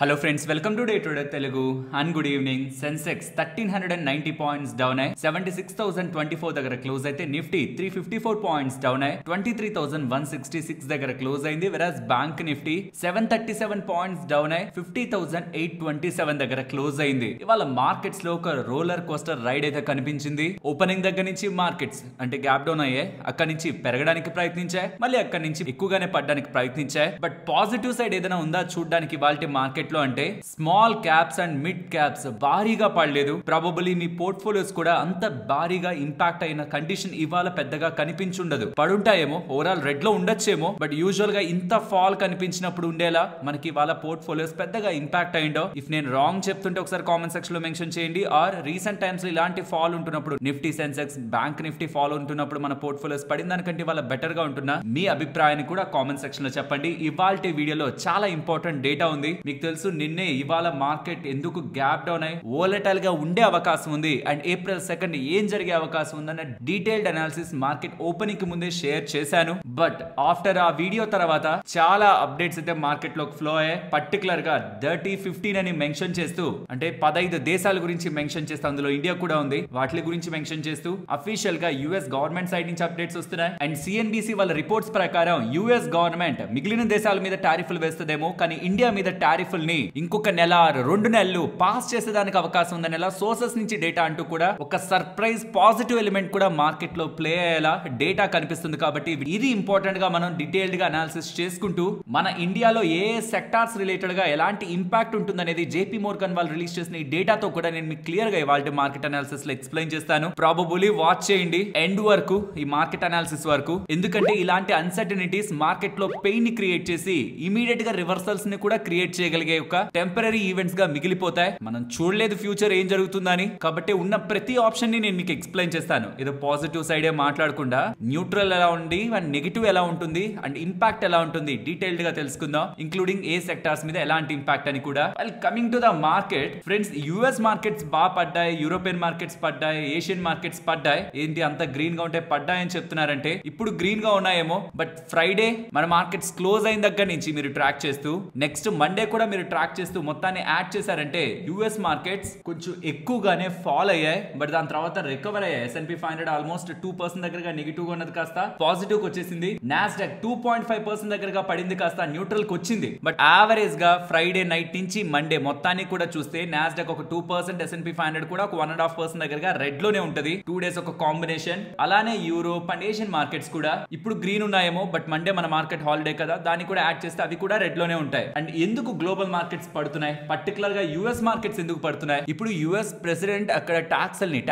Hello friends, welcome to Day Trader Telugu and good evening. Sensex 1390 points down 76,024 దగ్గర close అయితే Nifty 354 points down 23,166 దగ్గర close అయింది. వెరాజ్ bank Nifty 737 points down 50,827 దగ్గర close అయింది. ఇవాళ మార్కెట్స్ లో ఒక రోలర్ కోస్టర్ రైడ్ అయితే కనిపించింది. ఓపెనింగ్ దగ్గర నుంచి మార్కెట్స్ అంటే గ్యాప్ డౌన్ అయ్యాయి, అక్కడి నుంచి పెరగడానికి ప్రయత్నించాయి, మళ్ళీ అక్కడి నుంచి ఎక్కువగానే పడడానికి ప్రయత్నించాయి. బట్ పాజిటివ్ సైడ్ ఏదైనా ఉందా చూడడానికి ఇవాళ మార్కెట్ లో అంటే small caps and mid caps భారీగా పడలేదు. ప్రాబబుల్లీ మీ పోర్ట్ఫోలియోస్ కూడా అంత భారీగా ఇంపాక్ట్ అయిన కండిషన్ ఇవాళ పెద్దగా కనిపించుండదు. పడుంటాయేమో, ఓవరాల్ రెడ్ లో ఉండొచ్చేమో, బట్ యూజువల్ గా ఇంత ఫాల్ కనిపించినప్పుడు ఉండేలా మనకి ఇవాళ పోర్ట్ఫోలియోస్ పెద్దగా ఇంపాక్ట్ అయిందో. ఇఫ్ నేను రాంగ్ చెప్తుంటే ఒకసారి కామెంట్ సెక్షన్ లో మెన్షన్ చేయండి. ఆర్ రీసెంట్ టైమ్స్ లో ఇలాంటి ఫాల్ ఉంటున్నప్పుడు Nifty Sensex bank Nifty fall ఉంటున్నప్పుడు మన పోర్ట్ఫోలియోస్ పడిన దానికంటే ఇవాళ బెటర్ గా ఉంటున్నా మీ అభిప్రాయాన్ని కూడా కామెంట్ సెక్షన్ లో చెప్పండి. ఇవాల్టి వీడియోలో చాలా ఇంపార్టెంట్ డేటా ఉంది. మీకు తెలుసు నిన్నే ఇవాళ మార్కెట్ ఎందుకు గ్యాప్ డౌన్ అయి వోలటైల్ గా ఉండే అవకాశం ఉంది అండ్ ఏప్రిల్ 2 ఏం జరిగే అవకాశం ఉందన్న డీటెయిల్డ్ అనాలిసిస్ మార్కెట్ ఓపెనింగ్ కి ముందే షేర్ చేశాను. బట్ ఆఫ్టర్ ఆ వీడియో తర్వాత చాలా అప్డేట్స్ అయితే మార్కెట్ లో ఫ్లో అయ్యాయి. పర్టికులర్ గా 30-15 అని మెన్షన్ చేస్తూ, అంటే 15 దేశాల గురించి మెన్షన్ చేస్తూ, అందులో ఇండియా కూడా ఉంది, వాటి గురించి మెన్షన్ చేస్తూ అఫీషియల్ గా యుఎస్ గవర్నమెంట్ సైడ్ నుంచి అప్డేట్స్ వస్తున్నాయి. అండ్ సిఎన్బిసి వాళ్ళ రిపోర్ట్స్ ప్రకారం యుఎస్ గవర్నమెంట్ మిగిలిన దేశాల మీద టారిఫ్లు వేస్తుందేమో, కానీ ఇండియా మీద టారిఫ్ని ఇంకొక నెల 2 నెలలు పాస్ చేసేదానికి అవకాశం ఉందనే సోర్సెస్ నుంచి డేటా అంటూ కూడా ఒక సర్ప్రైజ్ పాజిటివ్ ఎలిమెంట్ కూడా మార్కెట్ లో ప్లే అయ్యేలా డేటా కనిపిస్తుంది. కాబట్టి ఇది ఇంపార్టెంట్ గా మనం డీటెయిల్డ్ గా అనాలిసిస్ చేసుకుంటూ మన ఇండియాలో ఏ సెక్టార్స్ రిలేటెడ్ గా ఎలాంటి ఇంపాక్ట్ ఉంటుందనేది జేపీ మోర్గన్ వాళ్ళు రిలీజ్ చేసిన ఈ డేటాతో కూడా నేను మీకు క్లియర్ గా ఇవాళ మార్కెట్ అనాలిసిస్ లో ఎక్స్ప్లెయిన్ చేస్తాను. ప్రాబబుల్లీ వాచ్ చేయండి ఎండ్ వరకు, ఈ మార్కెట్ అనాలిసిస్ వరకు, ఎందుకంటే ఇలాంటి అన్సర్టనిటీస్ మార్కెట్ లో పెయిన్ ని క్రియేట్ చేసి ఇమీడియట్ గా రివర్సల్స్ ని కూడా క్రియేట్ చేయగలిగే ఒక టెంపరరీ ఈవెంట్స్ గా మిగిలిపోతాయి. మనం చూడలేదు ఫ్యూచర్ ఏం జరుగుతుందని, కాబట్టి ఉన్న ప్రతి ఆప్షన్ ని నేను మీకు ఎక్స్ప్లెయిన్ చేస్తాను. ఏదో పాజిటివ్ సైడే మాట్లాడకుండా న్యూట్రల్ ఎలా ఉంది అండ్ నెగిటివ్ ఎలా ఉంటుంది అండ్ ఇంపాక్ట్ ఎలా ఉంటుంది డీటెయిల్డ్ గా తెలుసుకుందాం, ఇంక్లూడింగ్ ఏ సెక్టార్స్ మీద ఎలాంటి ఇంపాక్ట్ అని కూడా. Well coming to the market friends, US markets బాగా పడ్డాయి, యూరోపియన్ మార్కెట్స్ పడ్డాయి, ఏషియన్ మార్కెట్స్ పడ్డాయి. ఏంటి అంత గ్రీన్ గా ఉంటే పడ్డాయని చెప్తున్నారంటే ఇప్పుడు గ్రీన్ గా ఉన్నాయేమో, బట్ ఫ్రైడే మన మార్కెట్స్ క్లోజ్ అయిన దగ్గర నుంచి మీరు ట్రాక్ చేస్తూ నెక్స్ట్ మండే కూడా మీరు ట్రాక్ చేస్తూ మొత్తాన్ని యాడ్ చేశారంటే యుఎస్ మార్కెట్స్ కొంచెం ఎక్కువగానే ఫాల్ అయ్యాయి. బట్ దాని తర్వాత రికవర్ అయ్యాయి. S&P 500 ఆల్మోస్ట్ 2% దగ్గరగా నెగిటివ్ గా ఉన్నది కాస్త పాజిటివ్ కి వచ్చేసింది. నాస్డాక్ 2.5% దగ్గరగా పడింది కాస్త న్యూట్రల్ కి వచ్చింది. బట్ యావరేజ్ గా ఫ్రైడే నైట్ నుంచి మండే మొత్తాన్ని కూడా చూస్తే నాస్డాక్ ఒక 2%, S&P 500 కూడా ఒక 1.5% దగ్గరగా రెడ్ లోనే ఉంటది. 2 days ఒక కాంబినేషన్. అలానే యూరోప్ అండ్ ఏషియన్ మార్కెట్స్ కూడా ఇప్పుడు గ్రీన్ ఉన్నాయేమో, బట్ మండే మన మార్కెట్ హాలిడే కదా, దాన్ని కూడా యాడ్ చేస్తే అవి కూడా రెడ్ లోనే ఉంటాయి. అండ్ ఎందుకు గ్లోబల్ మార్కెట్స్ పడుతున్నాయి, పర్టికులర్ గా యుఎస్ మార్కెట్స్ ఎందుకు పడుతున్నాయి? ఇప్పుడు యుఎస్ ప్రెసిడెంట్ అక్కడ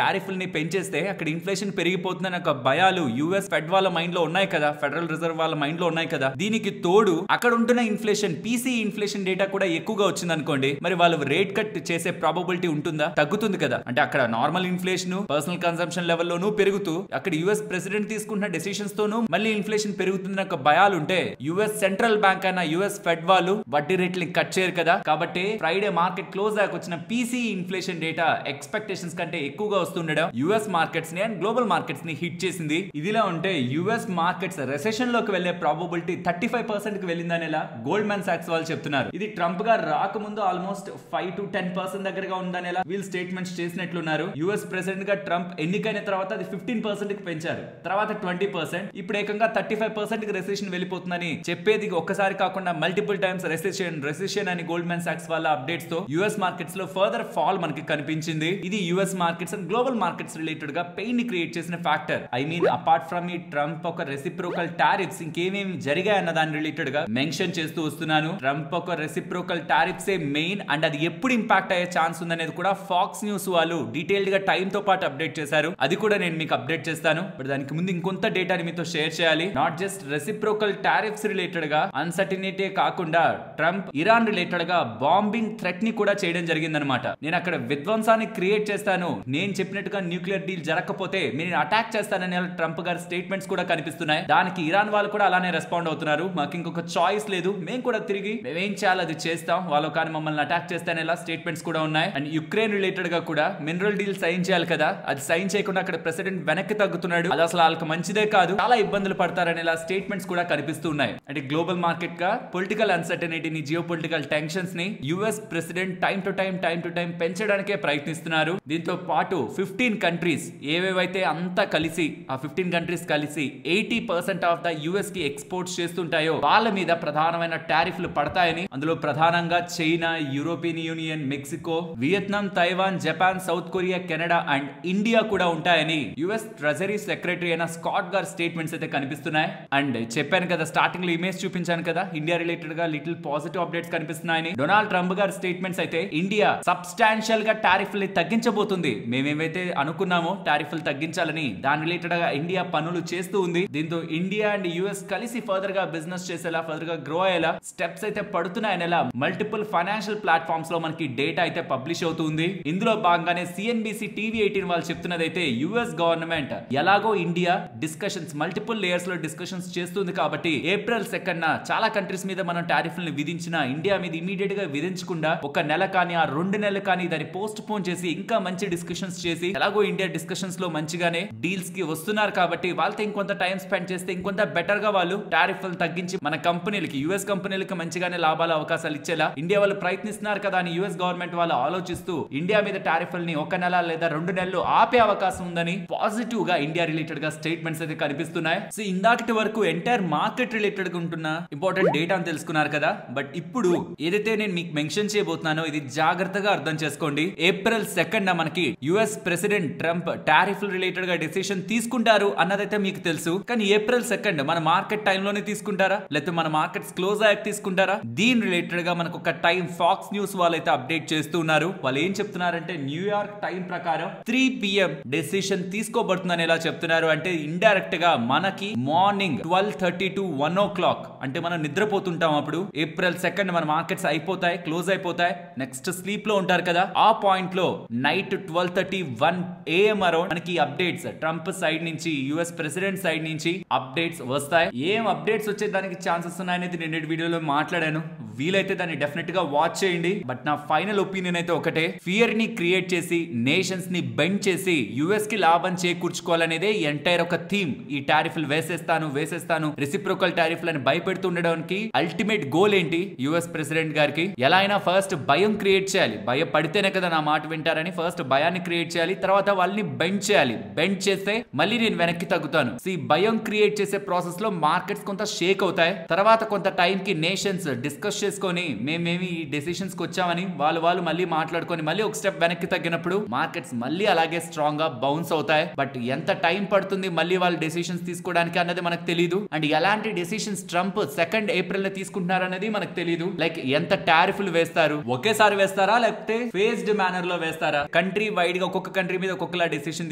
టారిఫ్లని పెంచేస్తే అక్కడ ఇన్ఫ్లేషన్ పెరిగిపోతుందని ఒక భయాలు యుఎస్ ఫెడ్ వాళ్ళ మైండ్ లో ఉన్నాయి కదా, ఫెడరల్ రిజర్వ్ వాళ్ళ మైండ్ లో ఉన్నాయి కదా. దీనికి తోడు అక్కడ ఉంటున్న ఇన్ఫ్లేషన్, పీసీ ఇన్ఫ్లేషన్ డేటా కూడా ఎక్కువగా వచ్చింది అనుకోండి, మరి వాళ్ళు రేట్ కట్ చేసే ప్రాబబిలిటీ ఉంటుందా? తగ్గుతుంది కదా. అంటే అక్కడ నార్మల్ ఇన్ఫ్లేషన్ పర్సనల్ కన్సంప్షన్ లెవెల్లోనూ పెరుగుతూ అక్కడ యుఎస్ ప్రెసిడెంట్ తీసుకుంటున్న డెసిషన్స్ తోనూ మళ్ళీ ఇన్ఫ్లేషన్ పెరుగుతుందని ఒక భయాలు ఉంటే యుఎస్ సెంట్రల్ బ్యాంక్ అయినా యుఎస్ ఫెడ్ వాళ్ళు వడ్డీ రేట్లు కట్ చేయరు కదా. కాబట్టి ఫ్రైడే మార్కెట్ క్లోజ్ అయ్యాక వచ్చిన పీసీ ఇన్ఫ్లేషన్ డేటా ఎక్స్పెక్టేషన్స్ కంటే ఎక్కువగా వస్తుండడం యుఎస్ మార్కెట్స్ ని అండ్ గ్లోబల్ మార్కెట్స్ ని హిట్ చేసింది. ఇదిలా ఉంటే యుఎస్ మార్కెట్స్ రెసెషన్ లోకి వెళ్లే ప్రాబబిలిటీ 35% కి వెళ్ళిందనేలా గోల్డ్మన్ సాక్స్ వాళ్ళు చెప్తున్నారు. ఇది ట్రంప్ గారు రాకముందు ఆల్మోస్ట్ 5-10% దగ్గరగా ఉందనేలా వీళ్ళు స్టేట్మెంట్స్ చేసినట్లున్నారు. యుఎస్ ప్రెసిడెంట్ గా ట్రంప్ ఎన్నికైన తర్వాత అది 15% కి పెంచారు, తర్వాత 20%, ఇప్పుడు ఏకంగా 35% కి రెసెషన్ వెళ్ళిపోతుందని చెప్పేది ఒక్కసారి కాకుండా మల్టిపుల్ టైమ్స్ రెసెషన్ అని గోల్డ్మన్ సాక్స్ వాళ్ళ అప్డేట్స్ తో యుఎస్ మార్కెట్స్ లో ఫర్దర్ ఫాల్ మనకి కనిపించింది. ఇది US markets and global markets related గా పెయిన్ ని క్రియేట్ చేసిన factor. I mean apart from ఈ ట్రంప్ ఒక రెసిప్రోకల్ టారిఫ్స్ ఇంకేమేమి జరిగాయన్న దాని రిలేటెడ్ గా మెన్షన్ చేస్తూ వస్తున్నాను. ట్రంప్ ఒక reciprocal tariffs A main and అది ఎప్పుడు ఇంపాక్ట్ అయ్యే ఛాన్స్ ఉందనేది కూడా ఫాక్స్ న్యూస్ వాళ్ళు డీటెయిల్డ్ గా టైం తో పాటు అప్డేట్ చేశారు. అది కూడా నేను మీకు అప్డేట్ చేస్తాను. బట్ దానికి ముందు ఇంకొంత డేటాని మీతో షేర్ చేయాలి. Not just reciprocal tariffs related గా అన్సర్టనిటీ కాకుండా ట్రంప్ ఇరాన్ రిలేటెడ్ గా బాంబింగ్ థ్రెట్ ని కూడా చేయడం జరిగిందనమాట. నేను అక్కడ విధ్వంసాన్ని క్రియేట్ చేస్తాను, నేను చెప్పినట్టుగా న్యూక్లియర్ డీల్ జరగకపోతే నేను అటాక్ చేస్తానని ట్రంప్ గారి స్టేట్మెంట్స్ కూడా కనిపిస్తున్నాయి. దానికి ఇరాన్ వాళ్ళు కూడా అలానే రెస్పాండ్ అవుతున్నారు. మాకు ఇంకొక చాయిస్ లేదు, మేము కూడా తిరిగి మేమేం చేయాలి అది చేస్తాం, వాళ్ళు కానీ మమ్మల్ని అటాక్ చేస్తానేలా స్టేట్మెంట్స్ కూడా ఉన్నాయి. అండ్ యుక్రెయిన్ రిలేటెడ్ గా కూడా మినరల్ డీల్ సైన్ చేయాలి కదా, అది సైన్ చేయకుండా అక్కడ ప్రెసిడెంట్ వెనక్కి తగ్గుతున్నాడు, అది అసలు వాళ్ళకి మంచిదే కాదు, చాలా ఇబ్బందులు పడతారనేలా స్టేట్మెంట్స్ కూడా కనిపిస్తున్నాయి. అంటే గ్లోబల్ మార్కెట్ గా పొలిటికల్ అన్సర్టనిటీని, జియో పొలిటికల్ టెన్షన్స్ ని US president time to time పెంచడానికే ప్రయత్నిస్తున్నారు. దీంతో పాటు 15 కంట్రీస్ ఏవేవైతే అంతా కలిసి ఆ 15 కంట్రీస్ కలిసి 80% ఆఫ్ ద యుఎస్ కి ఎక్స్పోర్ట్స్ చేస్తుంటాయో వాళ్ళ మీద ప్రధానమైన టారిఫ్లు పడతాయని, అందులో ప్రధానంగా China, European union, Mexico, Vietnam, Taiwan, Japan, south Korea, Canada and India కూడా ఉంటాయని యుఎస్ ట్రెజరీ సెక్రటరీ అయిన స్కాట్ గార్ స్టేట్మెంట్స్ అయితే కనిపిస్తున్నాయి. అండ్ చెప్పాను కదా, స్టార్టింగ్ లో ఇమేజ్ చూపించాను కదా, ఇండియా రిలేటెడ్ గా లిటిల్ పాజిటివ్ అప్డేట్స్ కనిపిస్తున్నాయని. డొనాల్డ్ ట్రంప్ గారి స్టేట్మెంట్స్ అయితే ఇండియా సబ్స్టాన్షియల్ గా టారిఫ్లు తగ్గించబోతుంది. మేమేమైతే అనుకున్నామో టారిఫ్లు తగ్గించాలని దాని రిలేటెడ్ గా ఇండియా పనులు చేస్తూ ఉంది. దీంతో ఇండియా అండ్ యుఎస్ కలిసి ఫర్దర్ గా బిజినెస్ చేసేలా, ఫర్దర్ గా గ్రో అయ్యేలా స్టెప్స్ అయితే పడుతున్నాయని మల్టిపుల్ ఫైనాన్షియల్ ప్లాట్ఫామ్స్ లో మనకి డేటా అయితే పబ్లిష్ అవుతుంది. ఇందులో భాగంగానే సిఎన్బిసి టీవీ 18 వాళ్ళు చెప్తున్నదైతే యుఎస్ గవర్నమెంట్ ఎలాగో ఇండియా డిస్కషన్స్ మల్టిపుల్ లేయర్స్ లో డిస్కషన్స్ చేస్తుంది కాబట్టి ఏప్రిల్ 2న చాలా కంట్రీస్ మీద మనం టారిఫ్లను విధించిన ఇండియా మీద ఇమీడియట్ గా విధించకుండా ఒక నెల కానీ ఆ 2 నెలలు కానీ దాన్ని పోస్ట్ పోన్ చేసి ఇంకా మంచి డిస్కషన్స్ చేసి, ఎలాగో ఇండియా డిస్కషన్స్ లో మంచిగానే డీల్స్ కి వస్తున్నారు కాబట్టి వాళ్ళతో ఇంకొంత టైం స్పెండ్ చేస్తే ఇంకొంత బెటర్ గా వాళ్ళు టారిఫ్లు తగ్గించి మన కంపెనీలకి, యుఎస్ కంపెనీలకి మంచిగానే లాభాల అవకాశాలు ఇచ్చేలా ఇండియా వాళ్ళు ప్రయత్నిస్తున్నారు కదా అని యుఎస్ గవర్నమెంట్ వాళ్ళు ఆలోచిస్తూ ఇండియా మీద టారిఫ్లని 1 నెల లేదా 2 నెలలు ఆపే అవకాశం ఉందని పాజిటివ్ గా ఇండియా రిలేటెడ్ గా స్టేట్మెంట్స్ అయితే కనిపిస్తున్నాయి. సో ఇందాకటి వరకు ఎంటైర్ మార్కెట్ రిలేటెడ్ గా ఉంటున్న ఇంపార్టెంట్ డేటా అని తెలుసుకున్నారు కదా, బట్ ఇప్పుడు ఏదైతే నేను మీకు మెన్షన్ చేయబోతున్నానో ఇది జాగ్రత్తగా అర్థం చేసుకోండి. ఏప్రిల్ 2న మనకి US president Trump tariff related గా డెసిషన్ తీసుకుంటారు అన్నదైతే మీకు తెలుసు. కానీ ఏప్రిల్ 2 మన మార్కెట్ టైం లోనే తీసుకుంటారా, లేకపోతే మన మార్కెట్స్ క్లోజ్ అయ్యాక తీసుకుంటారా? దీని రిలేటెడ్ గా మనకు ఒక టైం ఫాక్స్ న్యూస్ వాళ్ళైతే అప్డేట్ చేస్తున్నారు. వాళ్ళు ఏం చెప్తున్నారంటే న్యూయార్క్ టైం ప్రకారం 3 PM డెసిషన్ తీసుకోబడుతుందని ఎలా చెప్తున్నారు అంటే, ఇండైరెక్ట్ గా మనకి మార్నింగ్ 12:30 to 1 o'clock అంటే మనం నిద్రపోతుంటాం అప్పుడు ఏప్రిల్ 2 మన మార్కెట్స్ అయిపోతాయి, క్లోజ్ అయిపోతాయి, నెక్స్ట్ స్లీప్ లో ఉంటారు కదా, ఆ పాయింట్ లో నైట్ 12:31 AM అరౌండ్ మనకి అప్డేట్స్ ట్రంప్ సైడ్ నుంచి, యుఎస్ ప్రెసిడెంట్ సైడ్ నుంచి అప్డేట్స్ వస్తాయి. ఏం అప్డేట్స్ వచ్చే దానికి ఛాన్సెస్ ఉన్నాయనేది నేను వీడియోలో మాట్లాడాను. వీలైతే దాన్ని డెఫినెట్ గా వాచ్ చేయండి. బట్ నా ఫైనల్ ఒపీనియన్ అయితే ఒకటే, ఫియర్ ని క్రియేట్ చేసి నేషన్స్ ని బెండ్ చేసి యుఎస్ కి లాభం చేకూర్చుకోవాలనేదే ఎంటైర్ ఒక థీమ్. ఈ టారిఫ్లు వేసేస్తాను రెసిప్రోకల్ టారిఫ్లను భయపెడుతుండడానికి అల్టిమేట్ గోల్ ఏంటి యుఎస్ ప్రెసిడెంట్ గారికి? ఎలా అయినా ఫస్ట్ భయం క్రియేట్ చేయాలి, భయపడితేనే కదా నా మాట వింటారని ఫస్ట్ భయాన్ని క్రియేట్ చేయాలి, తర్వాత వాళ్ళని బెండ్ చేయాలి. బెండ్ చేస్తే మళ్ళీ నేను వెనక్కి తగ్గుతాను. ఈ భయం క్రియేట్ చేసే ప్రాసెస్ లో మార్కెట్స్ కొంత షేక్ అవుతాయి. తర్వాత కొంత టైం కి నేషన్స్ డిస్కస్ చేసుకొని మేమేమి ఈ డెసిషన్స్ కి వచ్చామని వాళ్ళు మళ్ళీ మాట్లాడుకొని మళ్ళీ ఒక స్టెప్ వెనక్కి తగ్గినప్పుడు మార్కెట్స్ మళ్ళీ అలాగే స్ట్రాంగ్ గా బౌన్స్ అవుతాయి. బట్ ఎంత టైం పడుతుంది మళ్ళీ వాళ్ళు డెసిషన్స్ తీసుకోవడానికి అన్నది మనకు తెలియదు. అండ్ ఎలాంటి డెసిషన్స్ ట్రంప్ 2 ఏప్రిల్ లో తీసుకుంటున్నారు అనేది మనకు తెలియదు. లైక్ ఎంత టారిఫ్లు వేస్తారు, ఒకేసారి వేస్తారా లేకపోతే ఫేజ్డ్ మేనర్ లో వేస్తారా, కంట్రీ వైడ్ గా ఒక్కొక్క కంట్రీ మీద ఒక్కొక్కలా డెసిషన్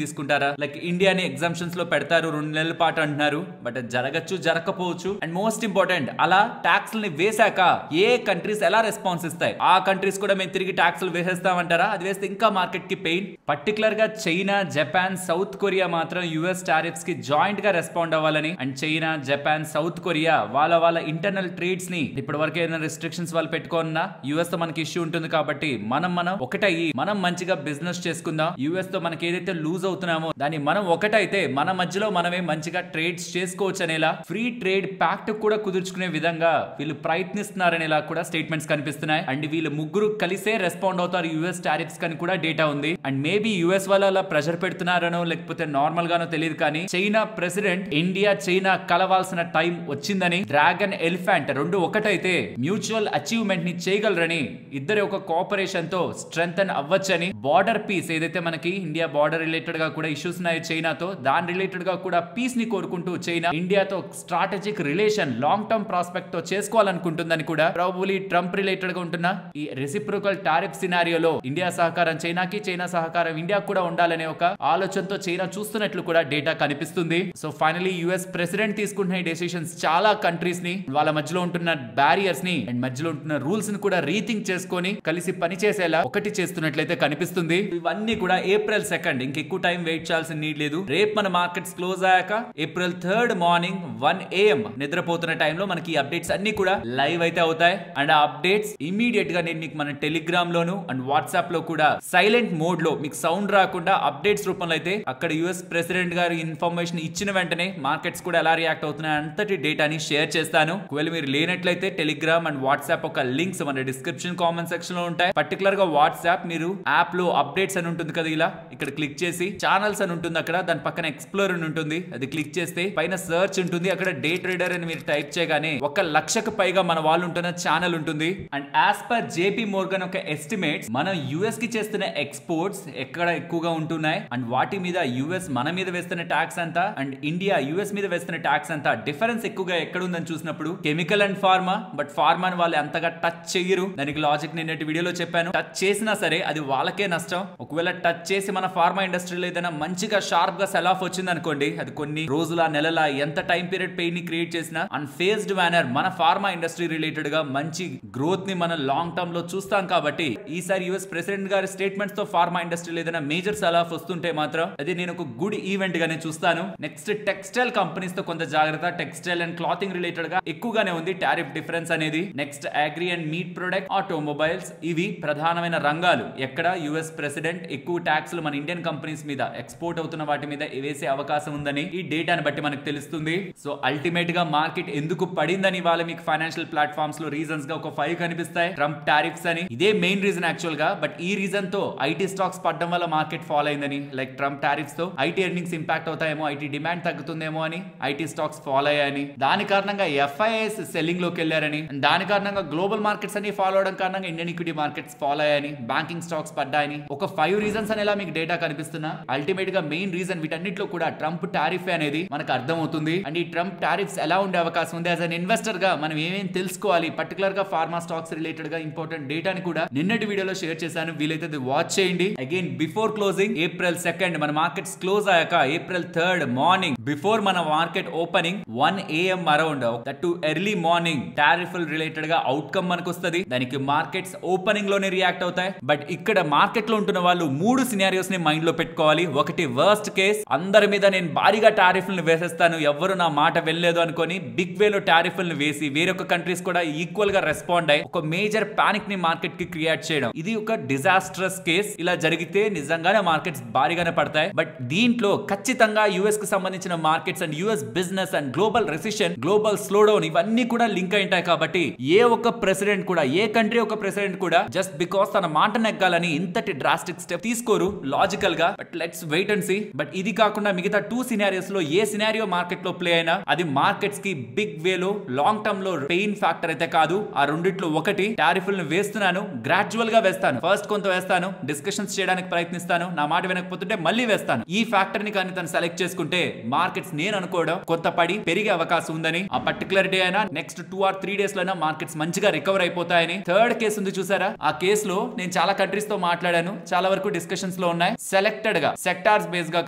తీసుకుంటారా? లైక్ ఇండియాని ఎగ్జామ్షన్స్ లో పెడతారు 2 నెలల పాటు అంటున్నారు, బట్ జరగచ్చు జరగకపోవచ్చు. అండ్ మోస్ట్ ఇంపార్టెంట్, అలా ట్యాక్స్ ని వేసాక ఏ కంట్రీస్ ఎలా రెస్పాన్స్ ఇస్తాయి? ఆ కంట్రీస్ కూడా మేము తిరిగి ట్యాక్స్లు వేసేస్తామంటారా? అది వేస్తే ఇంకా మార్కెట్ కి పెయిన్. పర్టికులర్ గా చైనా, జపాన్, సౌత్ కొరియా మాత్రం యుఎస్ టారిఫ్స్ కి జాయింట్ గా రెస్పాండ్ అవ్వాలని, and China, Japan, south Korea వాళ్ళ ఇంటర్నల్ ట్రేడ్స్ ని ఇప్పటి వరకు ఏదైనా రెస్ట్రిక్షన్స్ వాళ్ళు పెట్టుకున్నా యుఎస్ తో మనకి ఇష్యూ ఉంటుంది కాబట్టి మనం ఒకటయ్యి మనం మంచిగా బిజినెస్ చేసుకుందాం. యుఎస్ తో మనకి ఏదైతే లూజ్ అవుతున్నామో దాన్ని మనం ఒకటైతే మన మధ్యలో మనమే మంచిగా ట్రేడ్స్ చేసుకోవచ్చు అనేలా, ఫ్రీ ట్రేడ్ ప్యాక్ట్ కూడా కుదుర్చుకునే విధంగా వీళ్ళు ప్రయత్నిస్తున్నారనేలా కూడా స్టేట్మెంట్స్ కనిపిస్తున్నాయి. అండ్ వీళ్ళు ముగ్గురు కలిసే రెస్పాండ్ అవుతారు యుఎస్ టారిఫ్స్ కని కూడా డేటా ఉంది. అండ్ మేబీ యుఎస్ వాళ్ళు అలా ప్రెషర్ పెడుతున్నారనో లేకపోతే నార్మల్ గానో తెలియదు కానీ చైనా ప్రెసిడెంట్ ఇండియా చైనా కలవాల్సిన టైం వచ్చిందని, డ్రాగన్ ఎలిఫెంట్ రెండు ఒకటైతే మ్యూచువల్ అచీవ్మెంట్ ని చేయగలరని, ఇద్దరు ఒక కోఆపరేషన్ తో స్ట్రెంథన్ అవ్వచ్చని, బార్డర్ పీస్ ఏదైతే మనకి ఇండియా బార్డర్ రిలేటెడ్ గా కూడా ఇష్యూస్ ఉన్నాయి చైనాతో, దాని రిలేటెడ్ గా కూడా పీస్ ని కోరుకుంటూ చైనా ఇండియాతో strategic relation long term prospect తో చేసుకోవాలనుకుంటుందని కూడా ప్రాబబ్లీ ట్రంప్ రిలేటెడ్ గా ఉంటున్న ఈ రెసిప్రోకల్ టారిఫ్ సినారియోలో ఇండియా సహకారం చైనాకి, చైనా సహకారం ఇండియా కూడా ఉండాలనే ఒక ఆలోచనతో చైనా చూస్తున్నట్లు కూడా డేటా కనిపిస్తుంది. సో ఫైనలీ యుఎస్ ప్రెసిడెంట్ తీసుకుంటున్న డెసిషన్స్ చాలా కంట్రీస్ ని, వాళ్ళ మధ్యలో ఉంటున్న బ్యారియర్స్ ని అండ్ మధ్యలో ఉంటున్న రూల్స్ ని కూడా రీథింక్ చేసుకొని కలిసి పనిచేసేలా ఒకటి చేస్తున్నట్లయితే కనిపిస్తుంది. ఇవన్నీ కూడా ఏప్రిల్ 2, ఇంకెక్కువ టైం వెయిట్ చేయాల్సిన నీడ్ లేదు. రేపు మన మార్కెట్స్ క్లోజ్ అయ్యాక ఏప్రిల్ 3 మార్నింగ్ 1 AM నిద్రపోతున్న టైంలో మనకి అప్డేట్స్ అన్ని కూడా లైవ్ అయితే అవుతాయి. వస్తాయి. అండ్ ఆ అప్డేట్స్ ఇమీడియట్ గా నేను మీకు మన టెలిగ్రామ్ లోను అండ్ వాట్సాప్ లో కూడా సైలెంట్ మోడ్ లో మీకు సౌండ్ రాకుండా అప్డేట్స్ రూపంలో అయితే అక్కడ యుఎస్ ప్రెసిడెంట్ గారు ఇన్ఫర్మేషన్ ఇచ్చిన వెంటనే మార్కెట్స్ కూడా ఎలా రియాక్ట్ అవుతున్నాయి అంతటి డేటాని షేర్ చేస్తాను. ఒకవేళ మీరు లేనట్లయితే టెలిగ్రామ్ అండ్ వాట్సాప్ ఒక లింక్స్ మన డిస్క్రిప్షన్ కామెంట్ సెక్షన్ లో ఉంటాయి. పర్టికులర్ గా వాట్సాప్ మీరు యాప్ లో అప్డేట్స్ అని ఉంటుంది కదా, ఇలా ఇక్కడ క్లిక్ చేసి ఛానల్స్ అని ఉంటుంది, అక్కడ దాని పక్కన ఎక్స్ప్లోర్ అని ఉంటుంది, అది క్లిక్ చేస్తే పైన సర్చ్ ఉంటుంది, అక్కడ డే ట్రేడర్ అని మీరు టైప్ చేయగానే 1,00,000కు పైగా మన వాళ్ళు ఉంటున్న ఛానల్ ఉంటుంది. And as per JP Morgan ఒక ఎస్టిమేట్స్ మనం యుఎస్ కి చేస్తున్న ఎక్స్పోర్ట్స్ ఎక్కడ ఎక్కువగా ఉంటున్నాయి అండ్ వాటి మీద యుఎస్ మన మీద వేస్తున్న ట్యాక్స్ అంతా అండ్ ఇండియా యుఎస్ మీద వేస్తున్న ట్యాక్స్ అంతా డిఫరెన్స్ ఎక్కువగా ఎక్కడ ఉందని చూసినప్పుడు కెమికల్ అండ్ ఫార్మా. బట్ ఫార్మాని వాళ్ళు అంతగా టచ్ చెయ్యరు. దానికి లాజిక్ నిన్నటి వీడియోలో చెప్పాను. టచ్ చేసినా సరే అది వాళ్ళకే నష్టం. ఒకవేళ టచ్ చేసి మన ఫార్మా ఇండస్ట్రీలో ఏదైనా మంచిగా షార్ప్ గా సెల్ ఆఫ్ వచ్చింది అనుకోండి, అది కొన్ని రోజుల నెలల ఎంత టైం పీరియడ్ పెయిన్ ని క్రియేట్ చేసినా అన్ఫేజ్డ్ మేనర్ మన ఫార్మా ఇండస్ట్రీ రిలేటెడ్ గా మంచి గ్రోత్ ని మనం లాంగ్ టర్మ్ లో చూస్తాం. కాబట్టి ఈసారి యుఎస్ ప్రెసిడెంట్ గారి స్టేట్మెంట్స్ తో ఫార్మా ఇండస్ట్రీలో ఏదైనా మేజర్ సెల్ ఆఫ్ వస్తుంటే మాత్రం అది నేను ఒక గుడ్ ఈవెంట్ గానే చూస్తాను. నెక్స్ట్ టెక్స్టైల్ కంపెనీస్ తో కొంత జాగ్రత్త. టెక్స్టైల్ అండ్ క్లాతింగ్ రిలేటెడ్ గా ఎక్కువగానే ఉంది టారిఫ్ డిఫరెన్స్ అనేది. Next agri and meet product, automobiles, ఇవి ప్రధానమైన రంగాలు ఎక్కడ యుఎస్ ప్రెసిడెంట్ ఎక్కువ ట్యాక్స్లు మన ఇండియన్ కంపెనీస్ మీద ఎక్స్పోర్ట్ అవుతున్న వాటి మీద వేసే అవకాశం ఉందని ఈ డేటాను బట్టి మనకు తెలుస్తుంది. సో అల్టిమేట్ గా మార్కెట్ ఎందుకు పడిందని వాళ్ళ మీకు ఫైనాన్షియల్ ప్లాట్ఫామ్స్ లో రీజన్స్ గా ఒక 5 కనిపిస్తాయి. ట్రంప్ టారిఫ్స్ అని ఇదే మెయిన్ రీజన్ యాక్చువల్ గా. బట్ ఈ రీజన్ తో ఐటీ స్టాక్స్ పడడం వల్ల మార్కెట్ ఫాల్ అయిందని, లైక్ ట్రంప్ టారిఫ్స్ తో ఐటీ ఎర్నింగ్స్ ఇంపాక్ట్ అవుతాయేమో, ఐటీ డిమాండ్ తగ్గుతుందేమో అని ఐటీ స్టాక్స్ ఫాల్ అయ్యాయని, దాని కారణంగా ఎఫ్ఐఎస్ సెల్లింగ్ లోకి వెళ్ళారని, దాని కారణంగా గ్లోబల్ మార్కెట్స్ అన్ని ఫాలో అవడం కారణంగా ఇండియన్ ఈక్విటీ మార్కెట్స్ ఫాల్ అయ్యాయని, బ్యాంకింగ్ స్టాక్స్ పడ్డాయని, ఒక 5 రీజన్స్ అనేలా మీకు డేటా కనిపిస్తున్నా. అల్టిమేట్ గా మెయిన్ రీజన్ వీటన్నిటిలో కూడా ట్రంప్ టారిఫ్ అనేది మనకు అర్థం అవుతుంది. అండ్ ఈ ట్రంప్ టారిఫ్స్ ఎలా ఉండే అవకాశం ఉంది, యాజ్ అన్ ఇన్వెస్టర్ గా మనం ఏమేమి తెలుసుకోవాలి, పర్టికులర్ గా ఫార్మా స్టాక్స్ రిలేటెడ్ గా ఇంపార్టెంట్ డేటాని కూడా నిన్నటి వీడియోలో షేర్ చేశాను. వీలైతే వాచ్ చేయండి. అగైన్ బిఫోర్ క్లోజింగ్ ఏప్రిల్ 2 మన మార్కెట్స్ క్లోజ్ అయ్యాక ఏప్రిల్ 3 మార్నింగ్ బిఫోర్ మన market opening 1 AM around that to early morning tariff related గా అవుట్కమ్ మనకు వస్తుంది. దానికి మార్కెట్స్ ఓపెనింగ్ లోనే రియాక్ట్ అవుతాయి. బట్ ఇక్కడ మార్కెట్ లో ఉంటున్న వాళ్ళు 3 సినారియోస్ ని మైండ్ లో పెట్టుకోవాలి. ఒకటి వర్స్ట్ కేస్, అందరి మీద నేను భారీగా టారిఫ్లను వేసేస్తాను, ఎవరు నా మాట వెళ్ళలేదు అనుకొని బిగ్ వేలో టారిఫ్లను వేసి వేరొక కంట్రీస్ కూడా ఈక్వల్ గా రెస్పాండ్ అయ్యి ఒక మేజర్ పానిక్ ని మార్కెట్ కి క్రియేట్ చేయడం, ఇది ఒక డిజాస్ట్రస్ కేస్. ఇలా జరిగితే నిజంగానే మార్కెట్స్ భారీగానే పడతాయి. బట్ దీంట్లో ఖచ్చితంగా యుఎస్ కి సంబంధించిన markets and US business and global recession, global slow down ఇవన్నీ కూడా లింక్ అయి ఉంటాయి. కాబట్టి ఏ ఒక్క ప్రెసిడెంట్ కూడా, ఏ కంట్రీ ఒక ప్రెసిడెంట్ కూడా జస్ట్ బికాస్ తన మాట నెగ్గాలని ఇంతటి డ్రాస్టిక్ స్టెప్ తీసుకోరు లాజికల్ గా. But let's wait and see. But ఇది కాకుండా మిగతా 2 సినారియోస్ లో ఏ సినారియో మార్కెట్ లో ప్లే అయినా అది మార్కెట్స్ కి బిగ్ వేలో లాంగ్ టర్మ్ లో పెయిన్ ఫ్యాక్టర్ అయితే కాదు. ఆ రెండిట్లో ఒకటి, టారిఫ్లను వేస్తున్నాను, గ్రాడ్యువల్ గా వేస్తాను, ఫస్ట్ కొంత వేస్తాను, డిస్కషన్స్ చేయడానికి ప్రయత్నిస్తాను, నా మాట వినకపోతుంటే మళ్ళీ వేస్తాను. ఈ ఫ్యాక్టర్ ని కానీ తను సెలెక్ట్ చేసుకుంటే మార్కెట్స్ నేను అనుకోవడం కొంత పడి పెరిగే అవకాశం ఉందని, ఆ పర్టికులర్ డే అయినా నెక్స్ట్ 2 or 3 డేస్ లోనే మార్కెట్స్ మంచిగా రికవర్ అయిపోతాయని. థర్డ్ కేసు ఉంది చూసారా, ఆ కేసులో నేను చాలా కంట్రీస్ తో మాట్లాడాను, చాలా వరకు డిస్కషన్స్ లో ఉన్నాయి. సెలెక్టెడ్ గా సెక్టార్స్ బేస్డ్ గా